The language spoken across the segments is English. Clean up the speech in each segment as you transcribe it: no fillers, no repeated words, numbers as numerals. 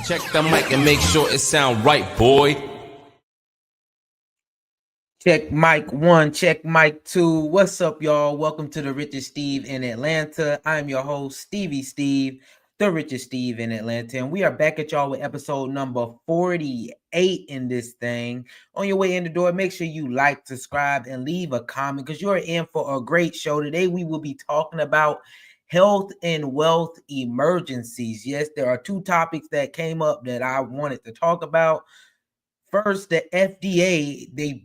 Check the mic and make sure it sound right, boy. Check mic 1, check mic 2. What's up, y'all? Welcome to the Richest Steve in Atlanta. I'm your host, Stevie Steve, the Richest Steve in Atlanta. And we are back at y'all with episode number 48 in this thing. On your way in the door, make sure you like, subscribe, and leave a comment because you're in for a great show. Today, we will be talking about health and wealth emergencies. Yes, there are two topics that came up that I wanted to talk about. First, the FDA, they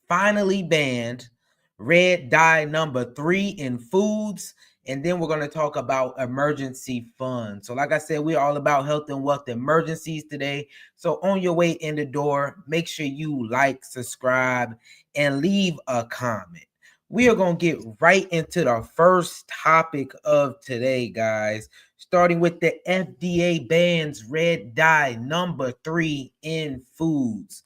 finally banned red dye number 3 in foods. And then we're going to talk about emergency funds. So like I said, we're all about health and wealth emergencies today. So on your way in the door, make sure you like, subscribe, and leave a comment. We are going to get right into the first topic of today, guys. Starting with the FDA bans red dye number 3 in foods.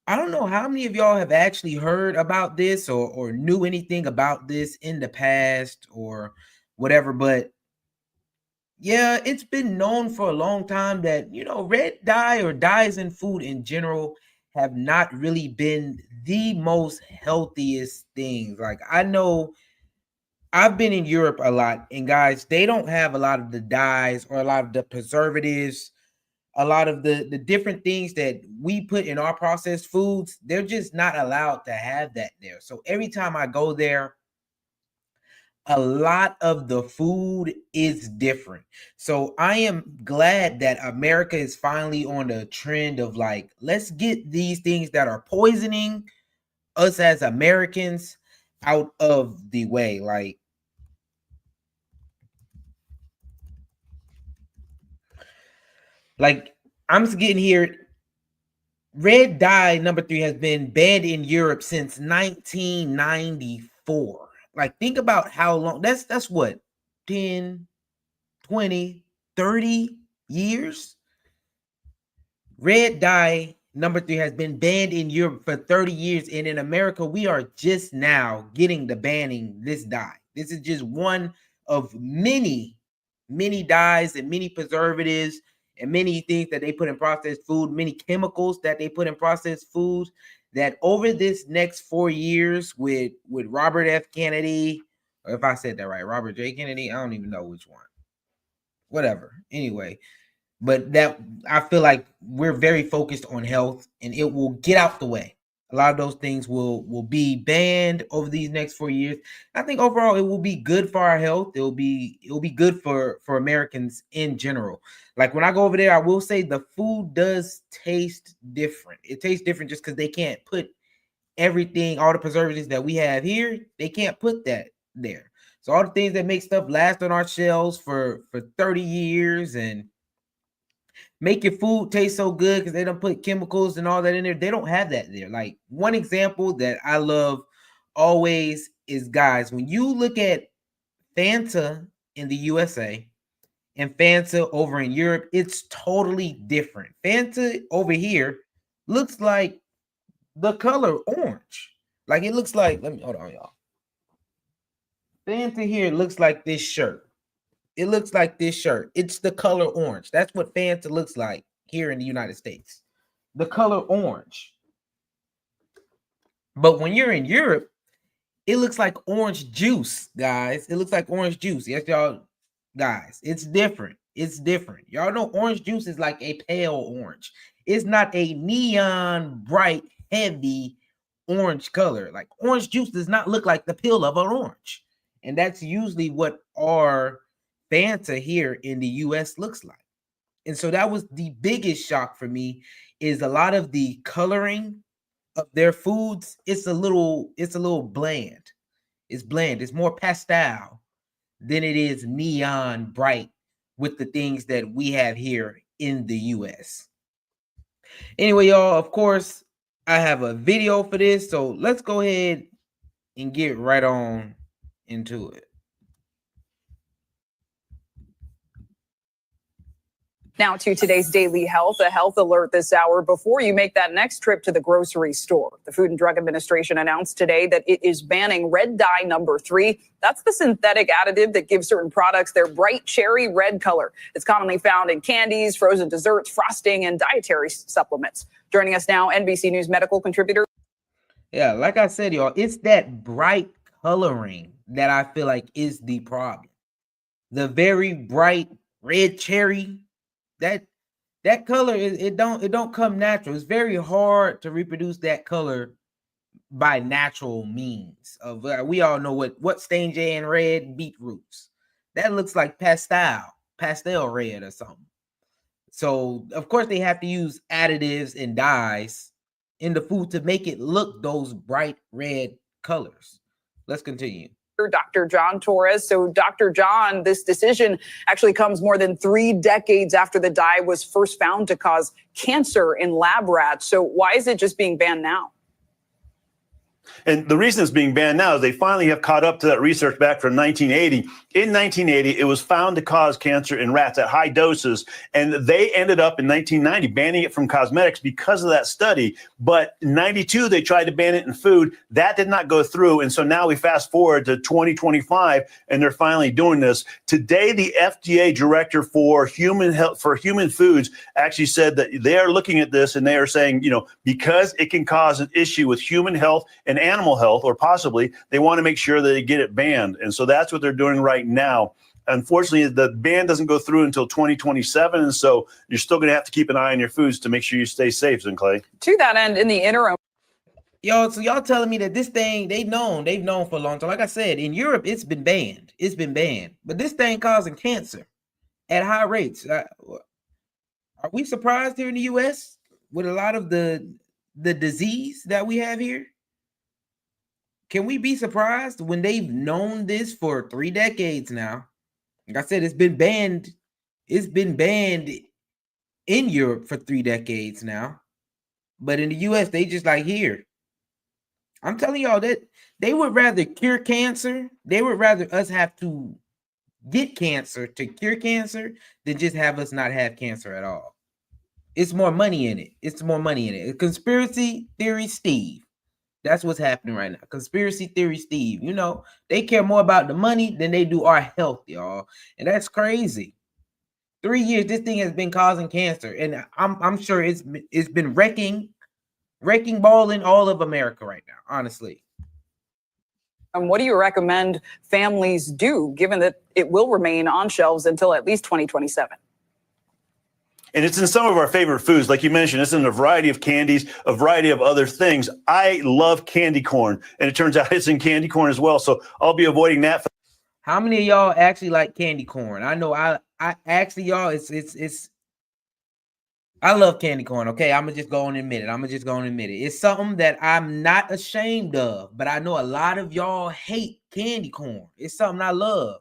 I don't know how many of y'all have actually heard about this or knew anything about this in the past or whatever, but yeah, it's been known for a long time that, red dye or dyes in food in general have not really been the most healthiest things. Like, I know I've been in Europe a lot, and guys, they don't have a lot of the dyes or a lot of the preservatives, a lot of the different things that we put in our processed foods. They're just not allowed to have that there. So every time I go there, a lot of the food is different. So I am glad that America is finally on the trend of like, let's get these things that are poisoning us as Americans out of the way. Like I'm just getting here. Red dye number 3 has been banned in Europe since 1994. Like, think about how long that's what 10, 20, 30 years. Red dye number 3 has been banned in Europe for 30 years, and in America, we are just now getting the banning this dye. This is just one of many, many dyes and many preservatives and many things that they put in processed food, many chemicals that they put in processed foods. That over this next 4 years with Robert F. Kennedy, or if I said that right, Robert J. Kennedy, I don't even know which one. Whatever. Anyway, but that I feel like we're very focused on health, and it will get out the way. A lot of those things will be banned over these next 4 years. I think overall it will be good for our health. It will be good for Americans in general. Like when I go over there, I will say the food does taste different. It tastes different just because they can't put everything, all the preservatives that we have here, they can't put that there. So all the things that make stuff last on our shelves for 30 years and make your food taste so good because they don't put chemicals and all that in there. They don't have that there. Like one example that I love always is, guys, when you look at Fanta in the USA and Fanta over in Europe, it's totally different. Fanta over here looks like the color orange. Like it looks like, let me hold on, y'all. Fanta here looks like this shirt. It looks like this shirt. It's the color orange. That's what Fanta looks like here in the United States. The color orange. But when you're in Europe, it looks like orange juice, guys. It looks like orange juice. Yes, y'all, guys. It's different. It's different. Y'all know orange juice is like a pale orange. It's not a neon bright, heavy orange color. Like orange juice does not look like the peel of an orange. And that's usually what our Fanta here in the US looks like. And so that was the biggest shock for me, is a lot of the coloring of their foods, it's a little bland. It's bland. It's more pastel than it is neon bright with the things that we have here in the US. Anyway, y'all, of course, I have a video for this, so let's go ahead and get right on into it. Now to today's daily health, a health alert this hour before you make that next trip to the grocery store. The Food and Drug Administration announced today that it is banning red dye No.3. That's the synthetic additive that gives certain products their bright cherry red color. It's commonly found in candies, frozen desserts, frosting, and dietary supplements. Joining us now, NBC News medical contributor. Yeah, like I said, y'all, it's that bright coloring that I feel like is the problem. The very bright red cherry, that color it don't come natural. It's very hard to reproduce that color by natural means. Of we all know what stains you in red beetroots. That looks like pastel red or something. So of course they have to use additives and dyes in the food to make it look those bright red colors. Let's continue. Dr. John Torres. So, Dr. John, this decision actually comes more than 3 decades after the dye was first found to cause cancer in lab rats. So, why is it just being banned now? And the reason it's being banned now is they finally have caught up to that research back from 1980. In 1980, it was found to cause cancer in rats at high doses, and they ended up in 1990 banning it from cosmetics because of that study. But in 92, they tried to ban it in food. That did not go through, and so now we fast forward to 2025, and they're finally doing this. Today, the FDA director for human health, for human foods, actually said that they are looking at this, and they are saying, because it can cause an issue with human health and animal health, or possibly, they want to make sure that they get it banned. And so that's what they're doing right now. Unfortunately, the ban doesn't go through until 2027. And so you're still going to have to keep an eye on your foods to make sure you stay safe, Clay. To that end, in the interim. Y'all, so y'all telling me that this thing, they've known for a long time. Like I said, in Europe, it's been banned. But this thing causing cancer at high rates. Are we surprised here in the U.S. with a lot of the disease that we have here? Can we be surprised when they've known this for 3 decades now? Like I said, it's been banned. It's been banned in Europe for 3 decades now. But in the US, they just like here. I'm telling y'all that they would rather cure cancer. They would rather us have to get cancer to cure cancer than just have us not have cancer at all. It's more money in it. Conspiracy theory Steve. That's what's happening right now. Conspiracy theory Steve. They care more about the money than they do our health, y'all. And that's crazy. 3 years, this thing has been causing cancer. And I'm sure it's been wrecking ball in all of America right now, honestly. And what do you recommend families do, given that it will remain on shelves until at least 2027? And it's in some of our favorite foods. Like you mentioned, it's in a variety of candies, a variety of other things. I love candy corn, and it turns out it's in candy corn as well. So I'll be avoiding that. How many of y'all actually like candy corn? I know I actually, y'all, it's I love candy corn, okay? I'm going to just go and admit it. It's something that I'm not ashamed of, but I know a lot of y'all hate candy corn. It's something I love.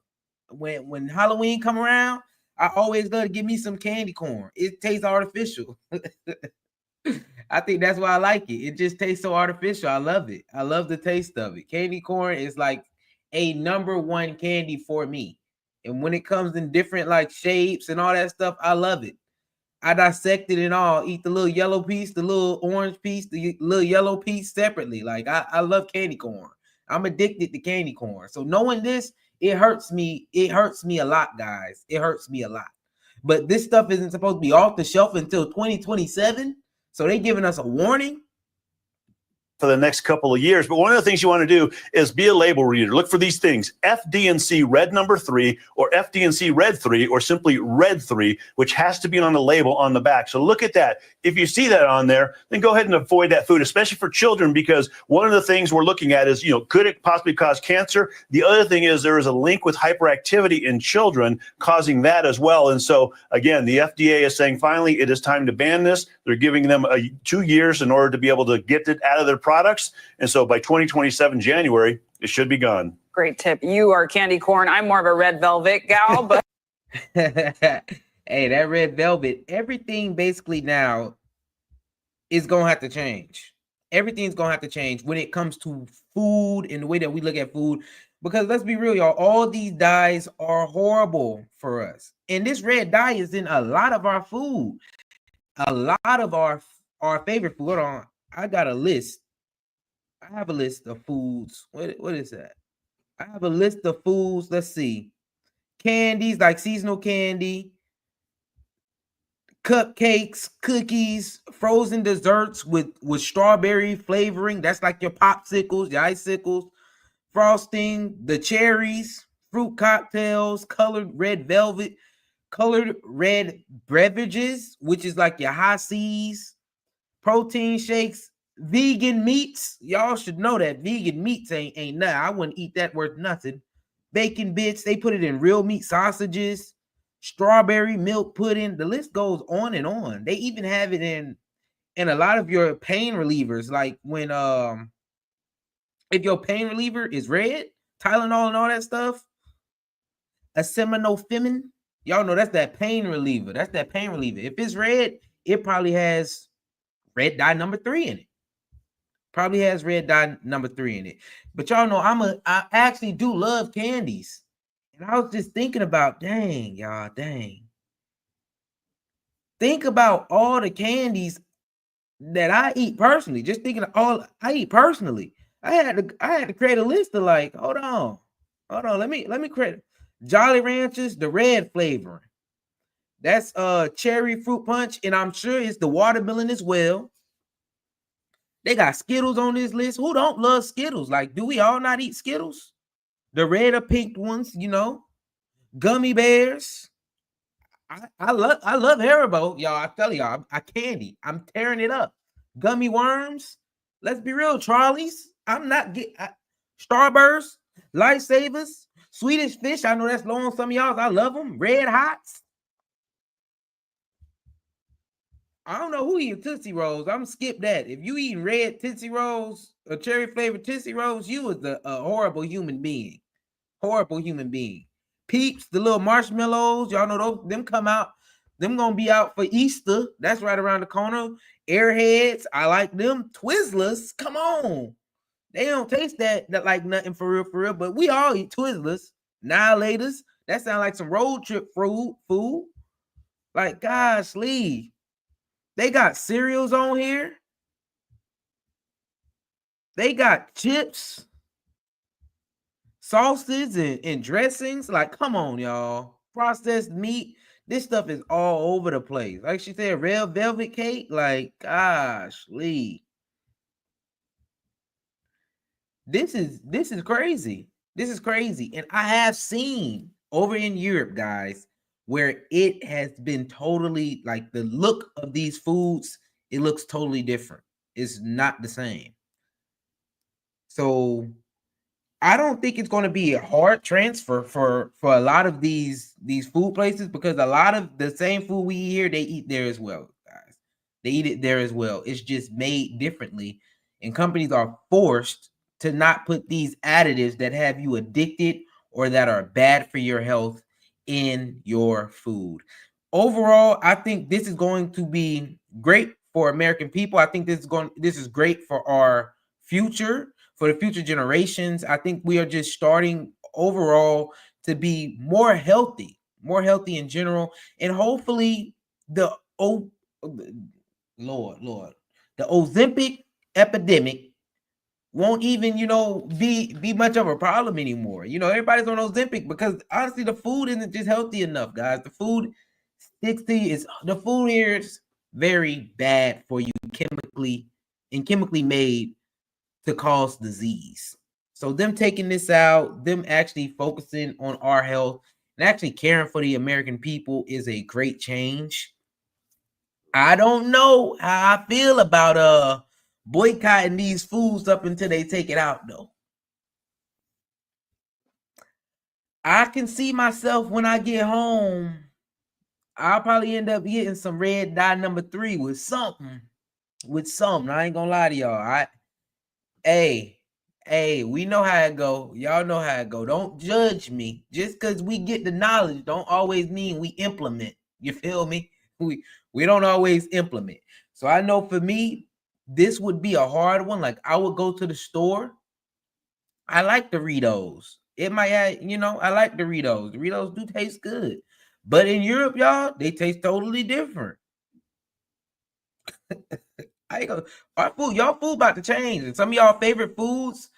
When Halloween come around, I always love to give me some candy corn. It tastes artificial. I think that's why I like it. It just tastes so artificial. I love it. I love the taste of it. Candy corn is like a #1 candy for me. And when it comes in different like shapes and all that stuff, I love it. I dissect it and all, eat the little yellow piece, the little orange piece, the little yellow piece separately. Like I love candy corn. I'm addicted to candy corn. So knowing this, it hurts me. It hurts me a lot, guys. It hurts me a lot. But this stuff isn't supposed to be off the shelf until 2027. So they're giving us a warning for the next couple of years. But one of the things you want to do is be a label reader. Look for these things: FD&C red #3 or FD&C red 3 or simply red 3, which has to be on the label on the back. So look at that. If you see that on there, then go ahead and avoid that food, especially for children, because one of the things we're looking at is, could it possibly cause cancer? The other thing is there is a link with hyperactivity in children causing that as well. And so again, the FDA is saying finally it is time to ban this. They're giving them 2 years in order to be able to get it out of their products. And so by 2027 January, it should be gone. Great tip. You are candy corn. I'm more of a red velvet gal, but hey, that red velvet, everything basically now is going to have to change. Everything's going to have to change when it comes to food and the way that we look at food. Because let's be real, y'all, all these dyes are horrible for us. And this red dye is in a lot of our food. A lot of our favorite food. Hold on. I got a list. I have a list of foods. What is that? I have a list of foods. Let's see. Candies, like seasonal candy, cupcakes, cookies, frozen desserts with strawberry flavoring. That's like your popsicles, your icicles, frosting, the cherries, fruit cocktails, colored red velvet, colored red beverages, which is like your high seas, protein shakes, vegan meats. Y'all should know that vegan meats ain't nothing. I wouldn't eat that worth nothing. Bacon bits, they put it in real meat sausages, strawberry milk pudding. The list goes on and on. They even have it in a lot of your pain relievers, like when if your pain reliever is red, Tylenol and all that stuff, acetaminophen, y'all know that's that pain reliever. That's that pain reliever. If it's red, it probably has red dye number 3 in it. Probably has red dye number 3 in it. But y'all know I actually do love candies. And I was just thinking about, dang, y'all, dang. Think about all the candies that I eat personally. Just thinking of all I eat personally. I had to create a list of like, hold on. Let me create Jolly Ranchers, the red flavoring. That's cherry fruit punch, and I'm sure it's the watermelon as well. They got Skittles on this list. Who don't love Skittles? Like, do we all not eat Skittles? The red or pink ones, you know, gummy bears. I love Haribo, y'all. I tell y'all, I candy. I'm tearing it up. Gummy worms. Let's be real, Charlie's. I'm not getting Starburst, Lifesavers, Swedish Fish. I know that's low on some of y'all. I love them. Red Hots. I don't know who eating Tootsie Rolls. I'm gonna skip that. If you eating red Tootsie Rolls or cherry flavored Tootsie Rolls, you is a horrible human being. Horrible human being. Peeps, the little marshmallows, y'all know those. Them come out. Them gonna be out for Easter. That's right around the corner. Airheads, I like them. Twizzlers, come on. They don't taste that like nothing for real. But we all eat Twizzlers. Annihilators. That sound like some road trip food. Like, gosh, Lee. They got cereals on here. They got chips, sauces, and dressings. Like, come on, y'all. Processed meat. This stuff is all over the place. Like she said, red velvet cake. Like, gosh, Lee. This is crazy. This is crazy. And I have seen over in Europe, guys, where it has been totally like the look of these foods, it looks totally different. It's not the same. So I don't think it's going to be a hard transfer for a lot of these food places, because a lot of the same food we eat here, they eat there as well, guys. They eat it there as well. It's just made differently, and companies are forced to not put these additives that have you addicted or that are bad for your health in your food. Overall, I think this is going to be great for American people. I think this is great for our future, for the future generations. I think we are just starting overall to be more healthy in general, and hopefully the Ozempic epidemic won't even, be much of a problem anymore. Everybody's on Ozempic because honestly, the food isn't just healthy enough, guys. The food here is very bad for you, chemically made to cause disease. So them taking this out, them actually focusing on our health and actually caring for the American people is a great change. I don't know how I feel about boycotting these foods up until they take it out, though. I can see myself when I get home, I'll probably end up getting some red dye number 3 with something. I ain't gonna lie to y'all. Hey, we know how it go. Y'all know how it go. Don't judge me. Just because we get the knowledge don't always mean we implement. You feel me? We don't always implement. So I know for me, this would be a hard one. Like, I would go to the store. I like Doritos. It might have, I like Doritos. Doritos do taste good. But in Europe, y'all, they taste totally different. Y'all food about to change. And some of y'all favorite foods,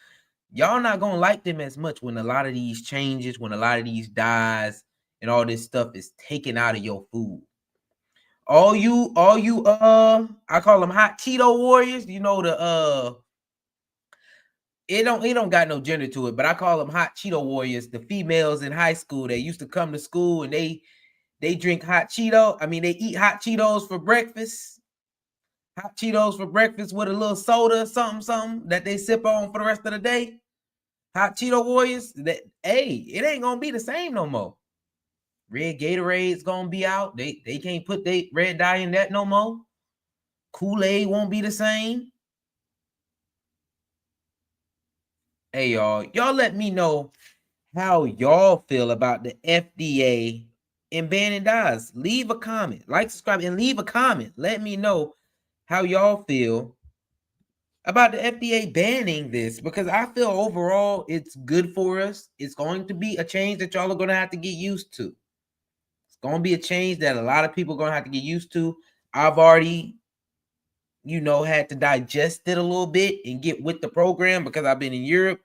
y'all not gonna like them as much when a lot of these changes, when a lot of these dyes and all this stuff is taken out of your food. All you, I call them hot Cheeto warriors. It don't got no gender to it, but I call them hot Cheeto warriors. The females in high school, they used to come to school and they drink hot Cheeto. I mean, they eat hot Cheetos for breakfast. Hot Cheetos for breakfast with a little soda, something that they sip on for the rest of the day. Hot Cheeto warriors, it ain't gonna be the same no more. Red Gatorade's gonna be out. They can't put they red dye in that no more. Kool-Aid won't be the same. Hey, y'all let me know how y'all feel about the FDA and banning dyes. Leave a comment, like, subscribe, and leave a comment. Let me know how y'all feel about the FDA banning this, because I feel overall it's good for us. It's going to be a change that y'all are going to have to get used to. It's going to be a change that a lot of people are going to have to get used to. I've already, had to digest it a little bit and get with the program because I've been in Europe.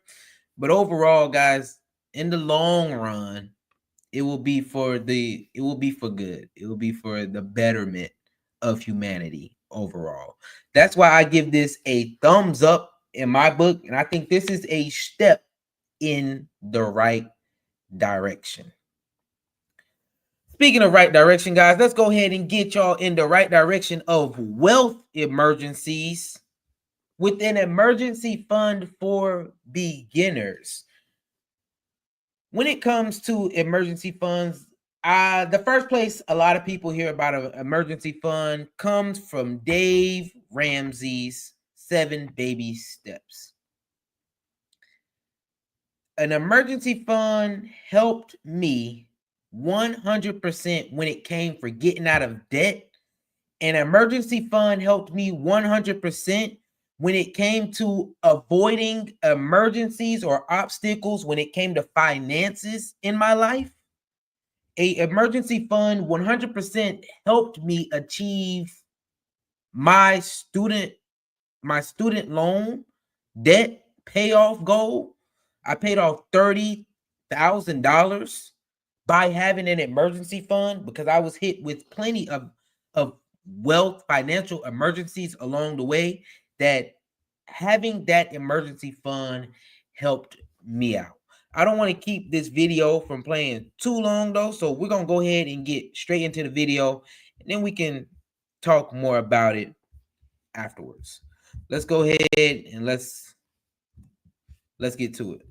But overall, guys, in the long run, it will be for good. It will be for the betterment of humanity overall. That's why I give this a thumbs up in my book. And I think this is a step in the right direction. Speaking of right direction, guys, let's go ahead and get y'all in the right direction of wealth emergencies with an emergency fund for beginners. When it comes to emergency funds, the first place a lot of people hear about an emergency fund comes from Dave Ramsey's 7 Baby Steps. An emergency fund helped me 100% when it came for getting out of debt. An emergency fund helped me 100% when it came to avoiding emergencies or obstacles when it came to finances in my life. A emergency fund 100% helped me achieve my student loan debt payoff goal. I paid off $30,000 by having an emergency fund because I was hit with plenty of financial emergencies along the way, that having that emergency fund helped me out. I don't want to keep this video from playing too long though, so we're going to go ahead and get straight into the video, and then we can talk more about it afterwards. Let's go ahead and let's get to it.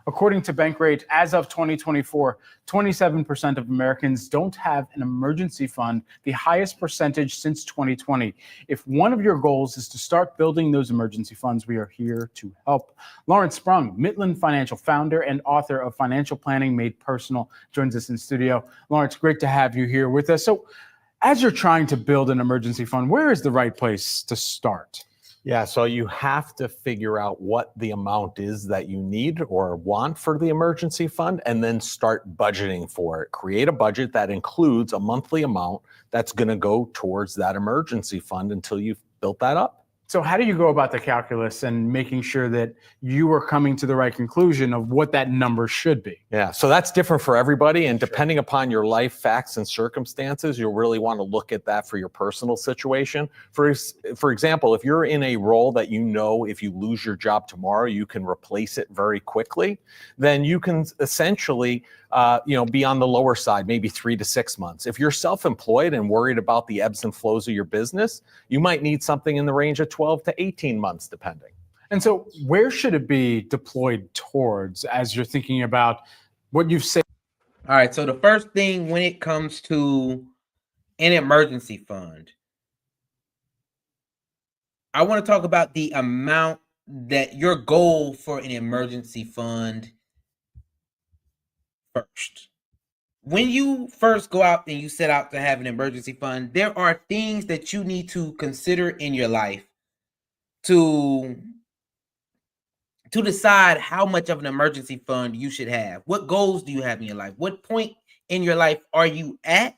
According to Bankrate, as of 2024, 27% of Americans don't have an emergency fund, the highest percentage since 2020. If one of your goals is to start building those emergency funds, we are here to help. Lawrence Sprung, Midland Financial founder and author of Financial Planning Made Personal, joins us in studio. Lawrence, great to have you here with us. So as you're trying to build an emergency fund, where is the right place to start? Yeah, so you have to figure out what the amount is that you need or want for the emergency fund, and then start budgeting for it. Create a budget that includes a monthly amount that's going to go towards that emergency fund until you've built that up. So how do you go about the calculus and making sure that you are coming to the right conclusion of what that number should be? Yeah, so that's different for everybody. And depending upon your life facts and circumstances, you'll really want to look at that for your personal situation. For example, if you're in a role that if you lose your job tomorrow, you can replace it very quickly, then you can essentially be on the lower side, maybe 3 to 6 months. If you're self-employed and worried about the ebbs and flows of your business, you might need something in the range of 12 to 18 months, depending. And so where should it be deployed towards as you're thinking about what you've said? All right. So the first thing when it comes to an emergency fund, I want to talk about the amount that your goal for an emergency fund first. When you first go out and you set out to have an emergency fund, there are things that you need to consider in your life to to decide how much of an emergency fund you should have. What goals do you have in your life? What point in your life are you at?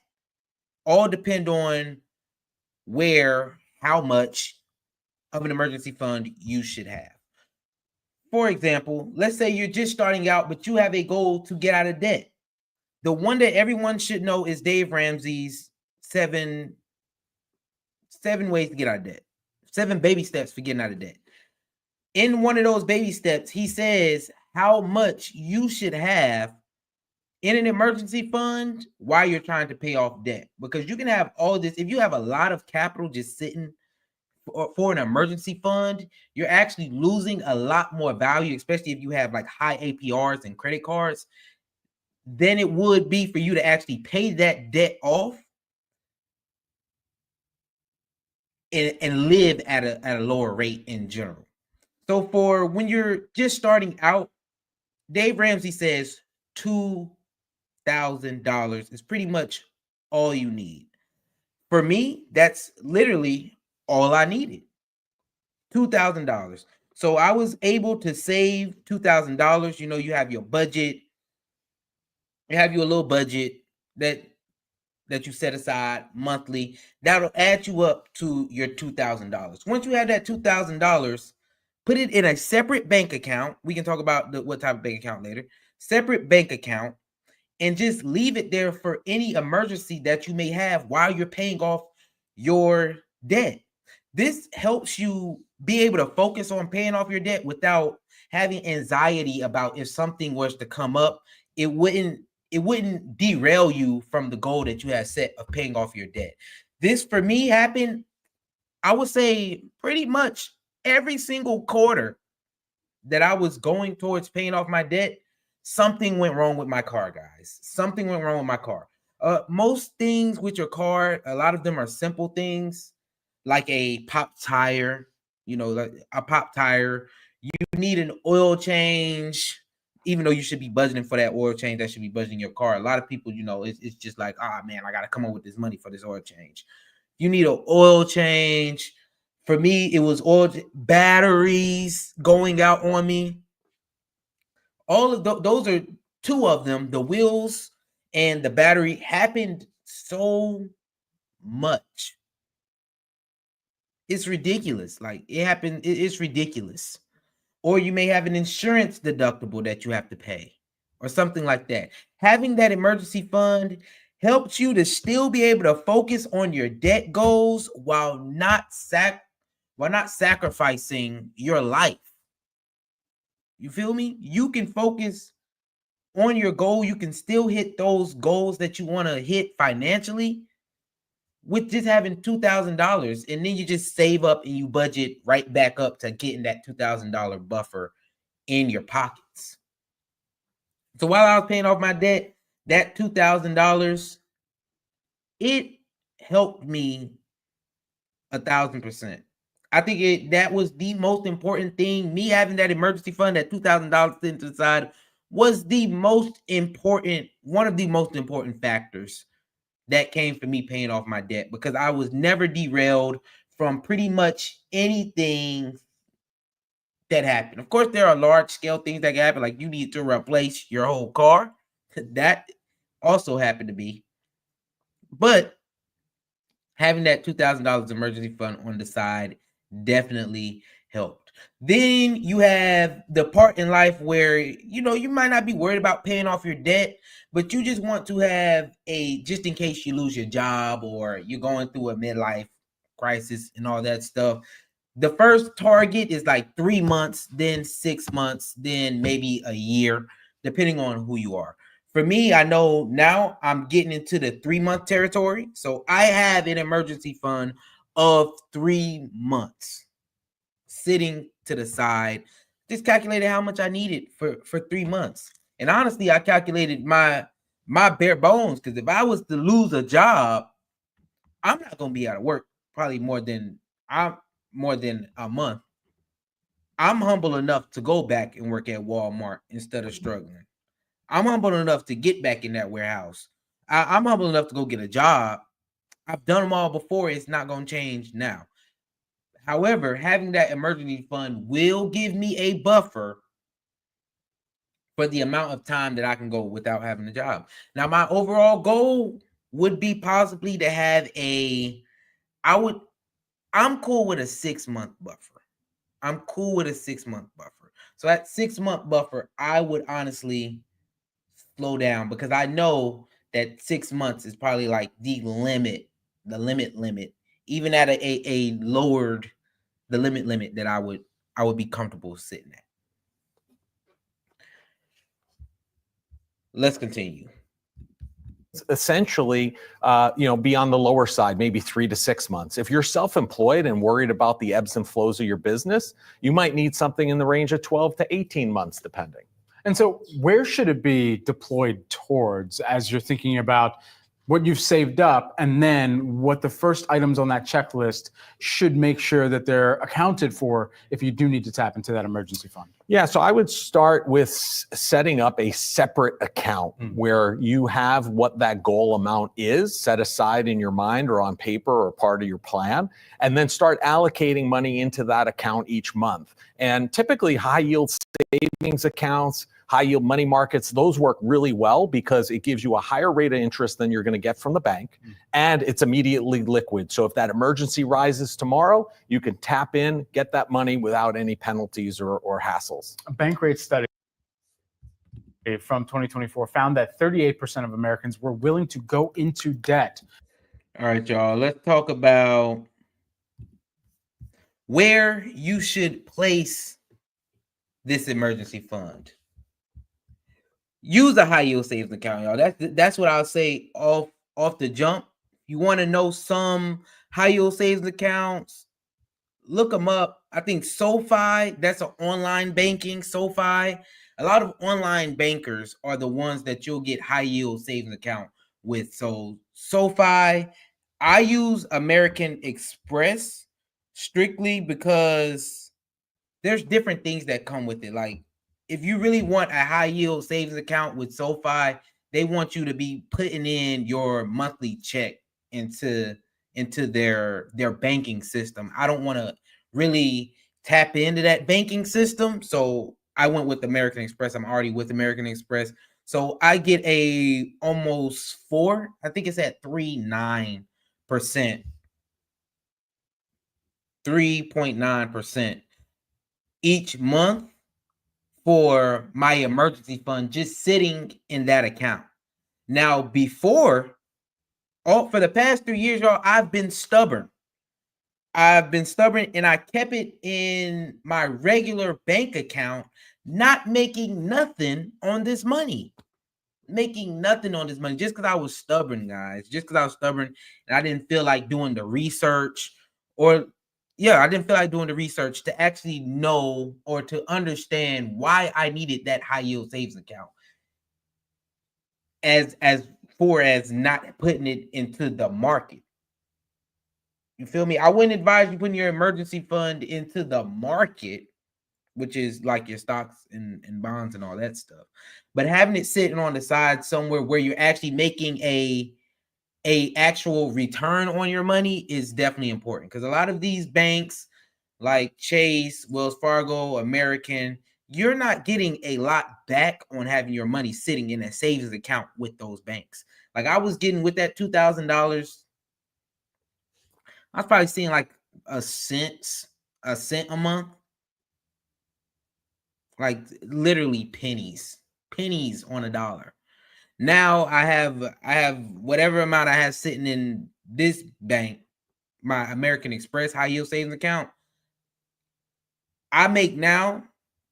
All depend on how much of an emergency fund you should have. For example, let's say you're just starting out, but you have a goal to get out of debt. The one that everyone should know is Dave Ramsey's seven ways to get out of debt, 7 baby steps for getting out of debt. In one of those baby steps, he says how much you should have in an emergency fund while you're trying to pay off debt. Because you can have all this, if you have a lot of capital just sitting for an emergency fund, you're actually losing a lot more value, especially if you have like high APRs and credit cards, than it would be for you to actually pay that debt off and live at a lower rate in general. So for when you're just starting out, Dave Ramsey says $2,000 is pretty much all you need. For me, that's literally all I needed. $2,000. So I was able to save $2,000. You know, you have your budget. You have your little budget that you set aside monthly. That'll add you up to your $2,000. Once you have that $2,000, put it in a separate bank account. We can talk about what type of bank account later. Separate bank account, and just leave it there for any emergency that you may have while you're paying off your debt. This helps you be able to focus on paying off your debt without having anxiety about if something was to come up. It wouldn't derail you from the goal that you had set of paying off your debt. This for me happened, I would say, pretty much every single quarter that I was going towards paying off my debt. Something went wrong with my car, guys. Something went wrong with my car. Most things with your car, a lot of them are simple things, like a pop tire. You know, like a pop tire. You need an oil change. Even though you should be budgeting for that oil change, that should be budgeting your car. A lot of people, you know, it's just like, man, I got to come up with this money for this oil change. You need an oil change. For me, it was batteries going out on me. All of those are 2 of them. The wheels and the battery happened so much. It's ridiculous. Like it happened. It's ridiculous. Or you may have an insurance deductible that you have to pay or something like that. Having that emergency fund helps you to still be able to focus on your debt goals while not sacrificing your life. You feel me? You can focus on your goal. You can still hit those goals that you want to hit financially with just having $2,000, and then you just save up and you budget right back up to getting that $2,000 buffer in your pockets. So while I was paying off my debt, that $2,000, it helped me 1,000%. I think that was the most important thing. Me having that emergency fund, that $2,000 sitting to the side, was one of the most important factors that came for me paying off my debt, because I was never derailed from pretty much anything that happened. Of course, there are large scale things that can happen, like you need to replace your whole car. That also happened to me. But having that $2,000 emergency fund on the side definitely helped. Then you have the part in life where, you know, you might not be worried about paying off your debt, but you just want to have just in case you lose your job or you're going through a midlife crisis and all that stuff. The first target is like 3 months, then 6 months, then maybe a year, depending on who you are. For me, I know now I'm getting into the 3-month territory. So I have an emergency fund of 3 months sitting to the side. Just calculated how much I needed for 3 months. And honestly, I calculated my bare bones, because if I was to lose a job, I'm not going to be out of work probably more than a month. I'm humble enough to go back and work at Walmart instead of struggling. I'm humble enough to get back in that warehouse. I'm humble enough to go get a job. I've done them all before. It's not going to change now. However, having that emergency fund will give me a buffer for the amount of time that I can go without having a job. Now, my overall goal would be possibly to have I'm cool with a 6-month buffer. I'm cool with a 6-month buffer. So at 6-month buffer, I would honestly slow down because I know that 6 months is probably like the limit, even at a lowered the limit that I would be comfortable sitting at. Let's continue. Essentially, be on the lower side, maybe 3 to 6 months. If you're self-employed and worried about the ebbs and flows of your business, you might need something in the range of 12 to 18 months, depending. And so where should it be deployed towards as you're thinking about what you've saved up and then what the first items on that checklist should make sure that they're accounted for if you do need to tap into that emergency fund? Yeah, so I would start with setting up a separate account where you have what that goal amount is set aside in your mind or on paper or part of your plan, and then start allocating money into that account each month. And typically high yield savings accounts, high yield money markets, those work really well because it gives you a higher rate of interest than you're going to get from the bank, and it's immediately liquid. So if that emergency rises tomorrow, you can tap in, get that money without any penalties or hassles. A Bankrate study from 2024 found that 38% of Americans were willing to go into debt. All right, y'all, let's talk about where you should place this emergency fund. Use a high yield savings account, y'all. That's what I'll say off the jump. You want to know some high yield savings accounts, look them up. I think SoFi, that's an online banking. SoFi, a lot of online bankers are the ones that you'll get high yield savings account with. So SoFi, I use American Express strictly because there's different things that come with it. Like if you really want a high yield savings account with SoFi, they want you to be putting in your monthly check into their banking system. I don't want to really tap into that banking system, so I went with American Express. I'm already with American Express, so I get a almost 4. I think it's at 3.9%, 3.9% each month for my emergency fund just sitting in that account. Now, for the past 3 years, y'all, I've been stubborn. And I kept it in my regular bank account, not making nothing on this money. Just because I was stubborn, guys. Just because I was stubborn and I didn't feel like doing the research I didn't feel like doing the research to actually know or to understand why I needed that high yield savings account. As far as not putting it into the market. You feel me? I wouldn't advise you putting your emergency fund into the market, which is like your stocks and bonds and all that stuff. But having it sitting on the side somewhere where you're actually making a actual return on your money is definitely important, because a lot of these banks like Chase, Wells Fargo, American, you're not getting a lot back on having your money sitting in a savings account with those banks. Like I was getting with that $2,000, I was probably seeing like a cent a month, like literally pennies on a dollar. Now I have whatever amount I have sitting in this bank, my American Express high yield savings account. I make now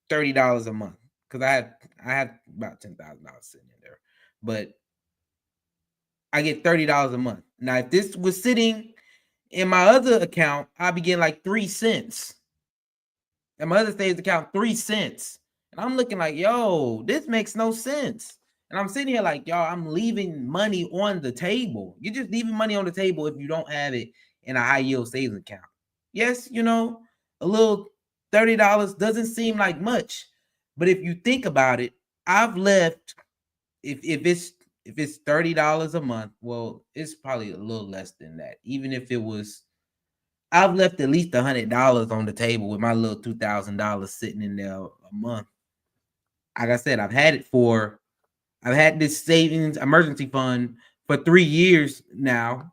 $30 a month because I have about $10,000 sitting in there, but I get $30 a month. Now, if this was sitting in my other account, I'd be getting like 3 cents. And my other savings account, 3 cents. And I'm looking like, yo, this makes no sense. And I'm sitting here like, y'all, I'm leaving money on the table. You're just leaving money on the table if you don't have it in a high yield savings account. Yes, a little $30 doesn't seem like much. But if you think about it, I've left, if it's $30 a month, well, it's probably a little less than that. Even if it was, I've left at least $100 on the table with my little $2,000 sitting in there a month. Like I said, I've had this savings emergency fund for 3 years now.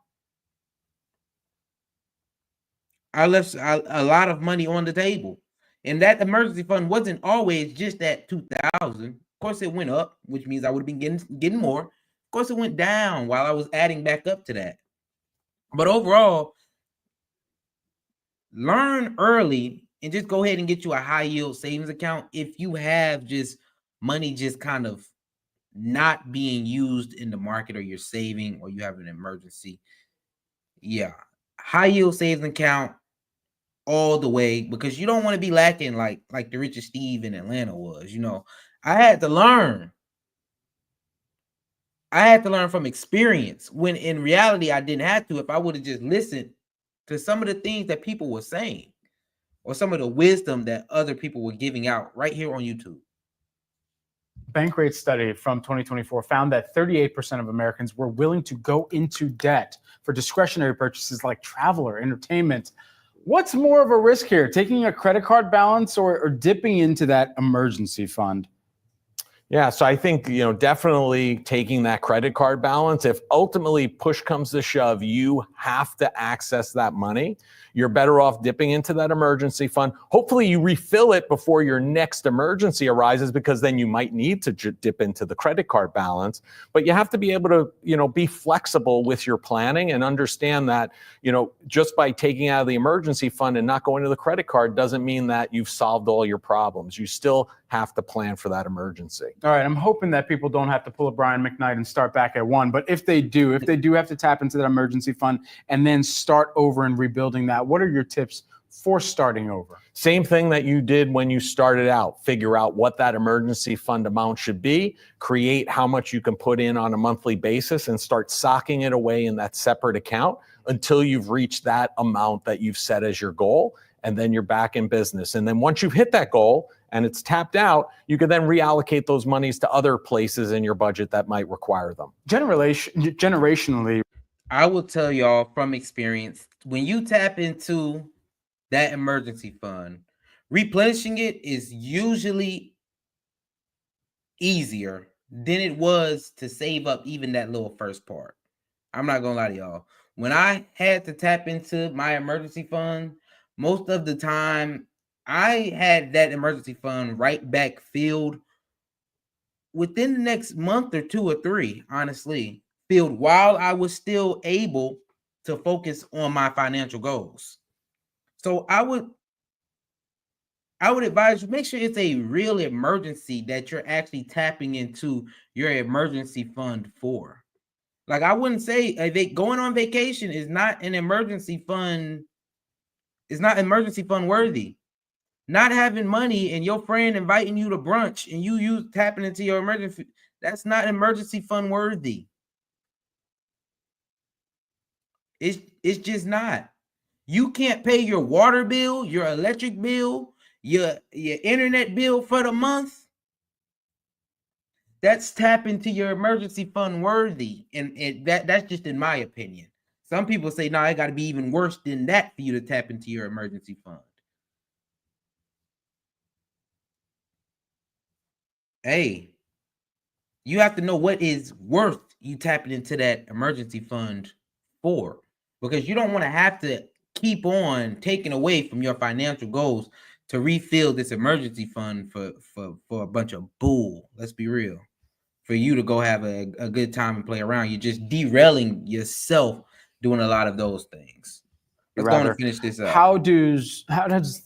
I left a lot of money on the table. And that emergency fund wasn't always just at 2,000. Of course, it went up, which means I would have been getting more. Of course, it went down while I was adding back up to that. But overall, learn early and just go ahead and get you a high yield savings account if you have just money just kind of not being used in the market, or you're saving, or you have an emergency. Yeah, high yield savings account all the way, because you don't want to be lacking like the Richest Steve in Atlanta was. I had to learn from experience, when in reality I didn't have to. If I would have just listened to some of the things that people were saying, or some of the wisdom that other people were giving out right here on YouTube. Bankrate study from 2024 found that 38% of Americans were willing to go into debt for discretionary purchases like travel or entertainment. What's more of a risk here, taking a credit card balance or dipping into that emergency fund? Yeah, so I think, definitely taking that credit card balance. If ultimately push comes to shove, you have to access that money, you're better off dipping into that emergency fund. Hopefully you refill it before your next emergency arises, because then you might need to dip into the credit card balance. But you have to be able to, be flexible with your planning and understand that, just by taking out of the emergency fund and not going to the credit card doesn't mean that you've solved all your problems. You still have to plan for that emergency. All right, I'm hoping that people don't have to pull a Brian McKnight and start back at one. But if they do have to tap into that emergency fund and then start over and rebuilding that, what are your tips for starting over? Same thing that you did when you started out. Figure out what that emergency fund amount should be, create how much you can put in on a monthly basis, and start socking it away in that separate account until you've reached that amount that you've set as your goal. And then you're back in business. And then once you've hit that goal and it's tapped out, you can then reallocate those monies to other places in your budget that might require them. Generationally, I will tell y'all from experience, when you tap into that emergency fund, replenishing it is usually easier than it was to save up even that little first part. I'm not gonna lie to y'all. When I had to tap into my emergency fund, most of the time I had that emergency fund right back filled within the next month or 2 or 3, honestly, filled while I was still able to focus on my financial goals. So I would advise you, make sure it's a real emergency that you're actually tapping into your emergency fund for. Like, I wouldn't say going on vacation is not an emergency fund. It's not emergency fund worthy. Not having money and your friend inviting you to brunch and you tapping into your emergency, that's not emergency fund worthy. It's just not. You can't pay your water bill, your electric bill, your internet bill for the month. That's tap into your emergency fund worthy. And that's just in my opinion. Some people say, no, it got to be even worse than that for you to tap into your emergency fund. Hey, you have to know what is worth you tapping into that emergency fund for, because you don't want to have to keep on taking away from your financial goals to refill this emergency fund for a bunch of bull. Let's be real. For you to go have a good time and play around, you're just derailing yourself doing a lot of those things. Let's go on and finish this up. How does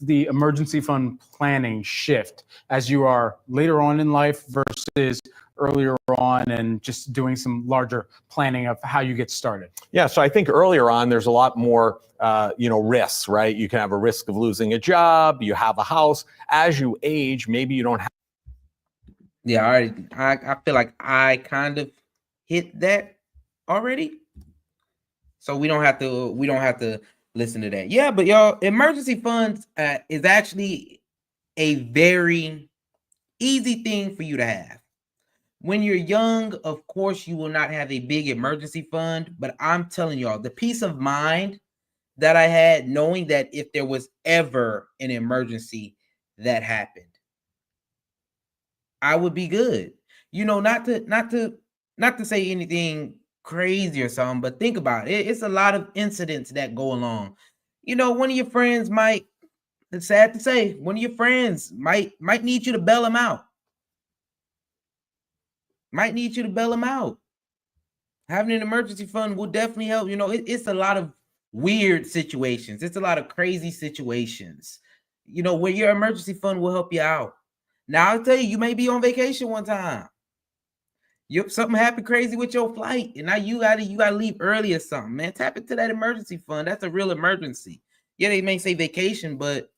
the emergency fund planning shift as you are later on in life versus earlier on, and just doing some larger planning of how you get started? Yeah, so I think earlier on, there's a lot more, risks, right? You can have a risk of losing a job, you have a house. As you age, maybe you don't have. Yeah, I feel like I kind of hit that already. So we don't have to listen to that. Yeah, but y'all, emergency funds is actually a very easy thing for you to have. When you're young, of course, you will not have a big emergency fund, but I'm telling y'all, the peace of mind that I had, knowing that if there was ever an emergency that happened, I would be good. Not to say anything crazy or something, but think about it. It's a lot of incidents that go along. One of your friends might, it's sad to say, one of your friends might need you to bail them out. Might need you to bail them out. Having an emergency fund will definitely help. It's a lot of weird situations. It's a lot of crazy situations, where your emergency fund will help you out. Now, I'll tell you, you may be on vacation one time. Something happened crazy with your flight, and now you gotta leave early or something, man. Tap into that emergency fund. That's a real emergency. Yeah, they may say vacation, but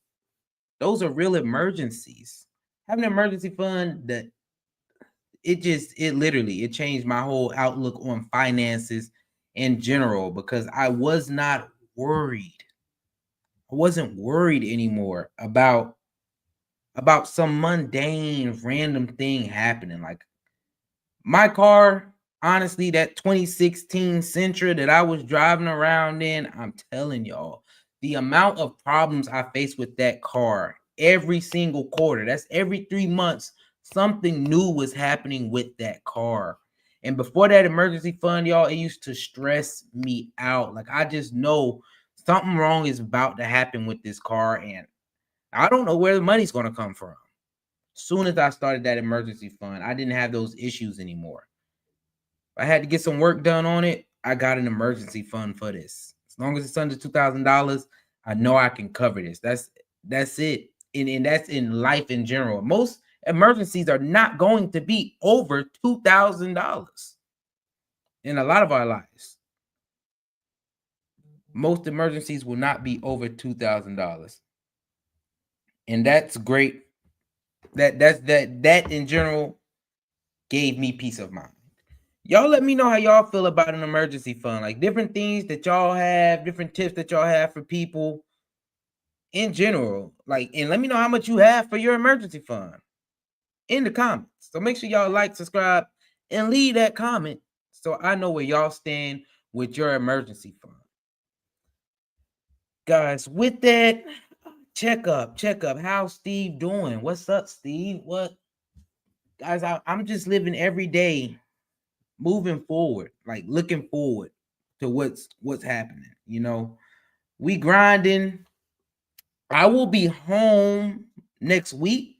those are real emergencies. Having an emergency fund, that it changed my whole outlook on finances in general, because I was not worried. I wasn't worried anymore about some mundane random thing happening. Like my car, honestly, that 2016 Sentra that I was driving around in, I'm telling y'all, the amount of problems I faced with that car every single quarter, that's every 3 months, something new was happening with that car. And before that emergency fund, y'all, it used to stress me out. Like, I just know something wrong is about to happen with this car, and I don't know where the money's going to come from. Soon as I started that emergency fund, I didn't have those issues anymore. If I had to get some work done on it, I got an emergency fund for this. As long as it's under $2,000, I know I can cover this. That's it. And that's in life in general. Most emergencies are not going to be over $2,000 in a lot of our lives. Most emergencies will not be over $2,000. And that's great. That in general gave me peace of mind. Y'all let me know how y'all feel about an emergency fund, like different things that y'all have, different tips that y'all have for people in general. Like, and let me know how much you have for your emergency fund in the comments. So make sure y'all like, subscribe, and leave that comment so I know where y'all stand with your emergency fund. Guys, with that, check up. How's Steve doing? What's up, Steve? What? Guys, I'm just living every day, moving forward, like looking forward to what's happening. We grinding. I will be home next week.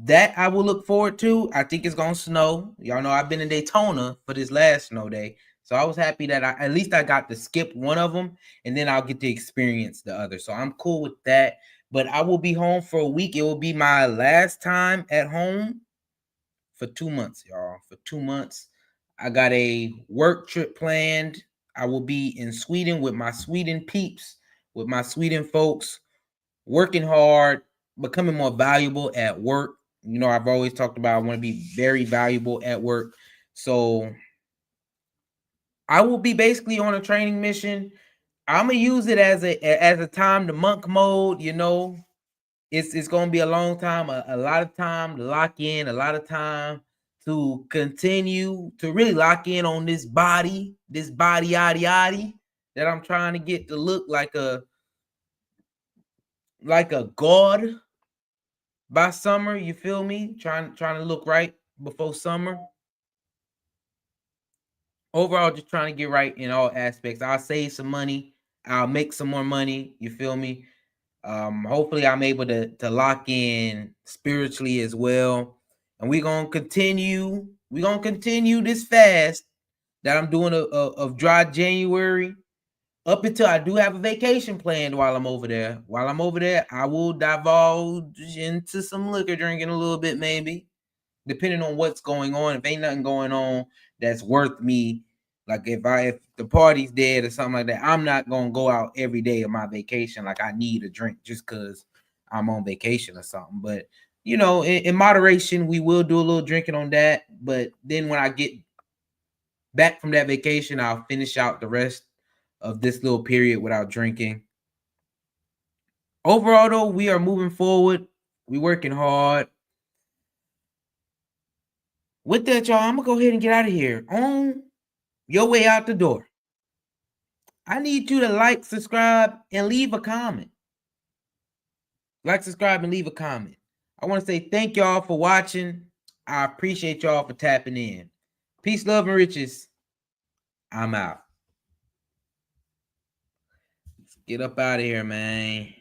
That I will look forward to. I think it's gonna snow. Y'all know I've been in Daytona for this last snow day, so I was happy that at least I got to skip one of them, and then I'll get to experience the other. So I'm cool with that. But I will be home for a week. It will be my last time at home for 2 months, y'all. For 2 months. I got a work trip planned. I will be in Sweden with my Sweden peeps, with my Sweden folks, working hard, becoming more valuable at work. I've always talked about I want to be very valuable at work. So I will be basically on a training mission. I'm gonna use it as a time to monk mode. It's gonna be a long time, a lot of time to lock in, a lot of time to continue to really lock in on this body yaddy that I'm trying to get to look like a god by summer. You feel me? Trying to look right before summer. Overall, just trying to get right in all aspects. I'll save some money. I'll make some more money. You feel me? Hopefully I'm able to lock in spiritually as well. And we're gonna continue this fast that I'm doing of dry January up until I do have a vacation planned while I'm over there. While I'm over there, I will divulge into some liquor drinking a little bit, maybe, depending on what's going on. If ain't nothing going on that's worth me, like if the party's dead or something like that, I'm not gonna go out every day of my vacation like I need a drink just because I'm on vacation or something. But in moderation, we will do a little drinking on that. But then when I get back from that vacation, I'll finish out the rest of this little period without drinking. Overall, though, we are moving forward. We're working hard. With that, y'all, I'm gonna go ahead and get out of here. On your way out the door, I need you to like, subscribe, and leave a comment. Like, subscribe, and leave a comment. I want to say thank y'all for watching. I appreciate y'all for tapping in. Peace, love, and riches. I'm out. Let's get up out of here, man.